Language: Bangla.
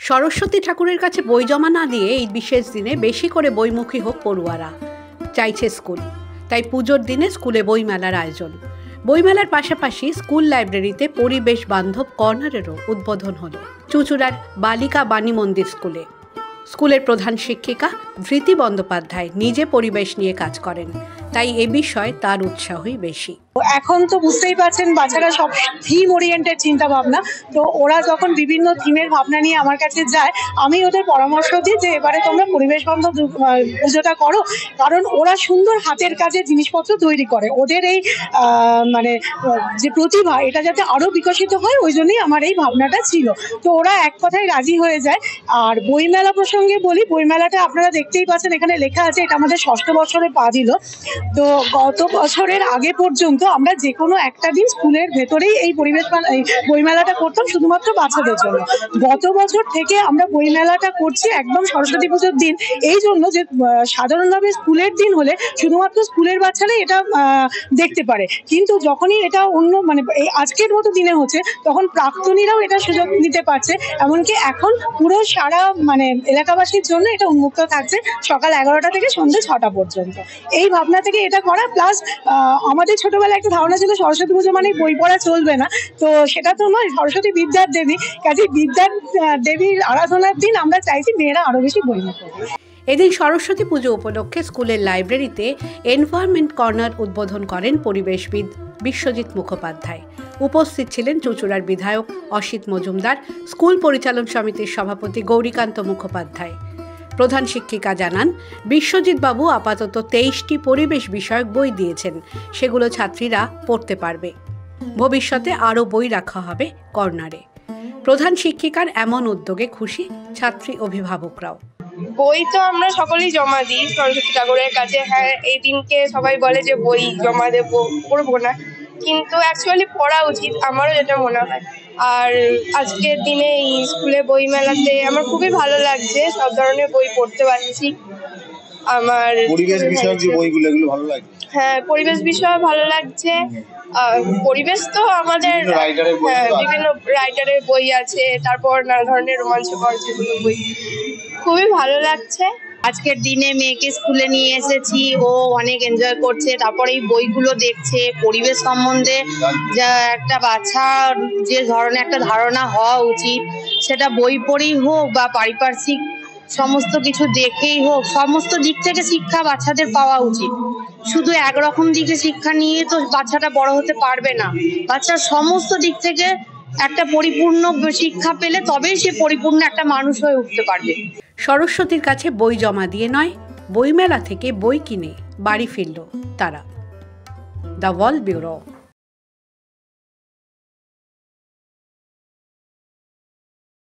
সরস্বতী ঠাকুরের কাছে বই জমা না দিয়ে এই বিশেষ দিনে বেশি করে বইমুখী হোক পড়ুয়ারা চাইছে স্কুল। তাই পুজোর দিনে স্কুলে বইমেলার আয়োজন। বইমেলার পাশাপাশি স্কুল লাইব্রেরিতে পরিবেশ বান্ধব কর্নারেরও উদ্বোধন হলো চুঁচুড়ার বালিকা বাণী মন্দির স্কুলে। স্কুলের প্রধান শিক্ষিকা ধৃতি বন্দ্যোপাধ্যায় নিজে পরিবেশ নিয়ে কাজ করেন, তাই এ বিষয়ে তার উৎসাহই বেশি। এখন তো বুঝতেই পারছেন বাচ্চারা সব থিম ওরিয়েন্টেড চিন্তা ভাবনা, তো ওরা যখন বিভিন্ন থিমের ভাবনা নিয়ে আমার কাছে যায় আমি ওদের পরামর্শ দিই যে এবারে তোমরা পরিবেশ বান্ধব পুজোটা করো, কারণ ওরা সুন্দর হাতের কাজের জিনিসপত্র তৈরি করে। ওদের এই মানে যে প্রতিভা এটা যাতে আরো বিকশিত হয় ওই জন্যই আমার এই ভাবনাটা ছিল। তো ওরা এক কথায় রাজি হয়ে যায়। আর বইমেলা প্রসঙ্গে বলি, বইমেলাটা আপনারা দেখতেই পাচ্ছেন এখানে লেখা আছে এটা আমাদের ৬ষ্ঠ বছরে পা দিল। তো গত বছরের আগে পর্যন্ত আমরা যে কোনো একটা দিন স্কুলের ভেতরেই এই বইমেলাটা করতাম শুধুমাত্র বাচ্চাদের জন্য। গত বছর থেকে আমরা বইমেলাটা করছি একদম সরস্বতী পুজোর দিন, এই জন্য যে সাধারণভাবে স্কুলের দিন হলে শুধুমাত্র স্কুলের বাচ্চারাই এটা দেখতে পারে, কিন্তু যখনই এটা অন্য মানে এই আজকের মতো দিনে হচ্ছে তখন প্রাক্তনীরাও এটা সুযোগ নিতে পারছে। এমনকি এখন পুরো সারা মানে এলাকাবাসীর জন্য এটা উন্মুক্ত থাকছে সকাল 11টা থেকে সন্ধ্যে 6টা পর্যন্ত। এই ভাবনা থেকে এটা করা, প্লাস আমাদের ছোটবেলায় একটা ধারণা ছিল সরস্বতী পুজো মানে বই পড়া চলবে না, তো সেটা তো নয়। সরস্বতী বিদ্যার দেবী, কাজে বিদ্যার দেবীর আরাধনার দিন আমরা চাইছি মেয়েরা আরো বেশি বইমুখী হবে। এদিন সরস্বতী পুজো উপলক্ষে স্কুলের লাইব্রেরিতে এনভায়রনমেন্ট কর্নার উদ্বোধন করেন পরিবেশবিদ বিশ্বজিৎ মুখোপাধ্যায়। উপস্থিত ছিলেন চুঁচুড়ার বিধায়ক অসিত মজুমদার, স্কুল পরিচালন সমিতির সভাপতি গৌরীকান্ত মুখোপাধ্যায়। প্রধান শিক্ষিকা জানান, বিশ্বজিৎ বাবু আপাতত 23টি পরিবেশ বিষয়ক বই দিয়েছেন, সেগুলো ছাত্রীরা পড়তে পারবে। ভবিষ্যতে আরও বই রাখা হবে কর্নারে। প্রধান শিক্ষিকার এমন উদ্যোগে খুশি ছাত্রী অভিভাবকরাও। বই তো আমরা সকলেই জমা দিই সরস্বতী ঠাকুরের কাছে। হ্যাঁ, এই দিনকে সবাই বলে যে বই জমা দেবো, পড়বো না, কিন্তু অ্যাকচুয়ালি পড়া উচিত, আমারও যেটা মনে হয়। আর আজকের দিনে এই স্কুলে বই মেলাতে আমার খুবই ভালো লাগছে, সব ধরনের বই পড়তে পারছি। আমার পরিবেশ বিষয়ক যে বইগুলো এগুলো ভালো লাগছে। হ্যাঁ, পরিবেশ বিষয় ভালো লাগছে। পরিবেশ তো আমাদের বিভিন্ন রাইটারের বই আছে, তারপর নানা ধরনের রোমাঞ্চকর যেগুলো বই, খুবই ভালো লাগছে। আজকের দিনে মেয়েকে স্কুলে নিয়ে এসেছি, ও অনেক এনজয় করছে। তারপরে এই বইগুলো দেখছে, পরিবেশ সম্বন্ধে যা একটা বাচ্চার যে ধরনের একটা ধারণা হওয়া উচিত সেটা বই পড়েই হোক বা পারিপার্শ্বিক সমস্ত কিছু দেখেই হোক, সমস্ত দিক থেকে শিক্ষা বাচ্চাদের পাওয়া উচিত। শুধু একরকম দিকে শিক্ষা নিয়ে তো বাচ্চাটা বড় হতে পারবে না। বাচ্চার সমস্ত দিক থেকে একটা পরিপূর্ণ শিক্ষা পেলে তবেই সে পরিপূর্ণ একটা মানুষ হয়ে উঠতে পারবে। সরস্বতীর কাছে বই জমা দিয়ে নয়, বইমেলা থেকে বই কিনে বাড়ি ফিরল তারা। The wall bureau.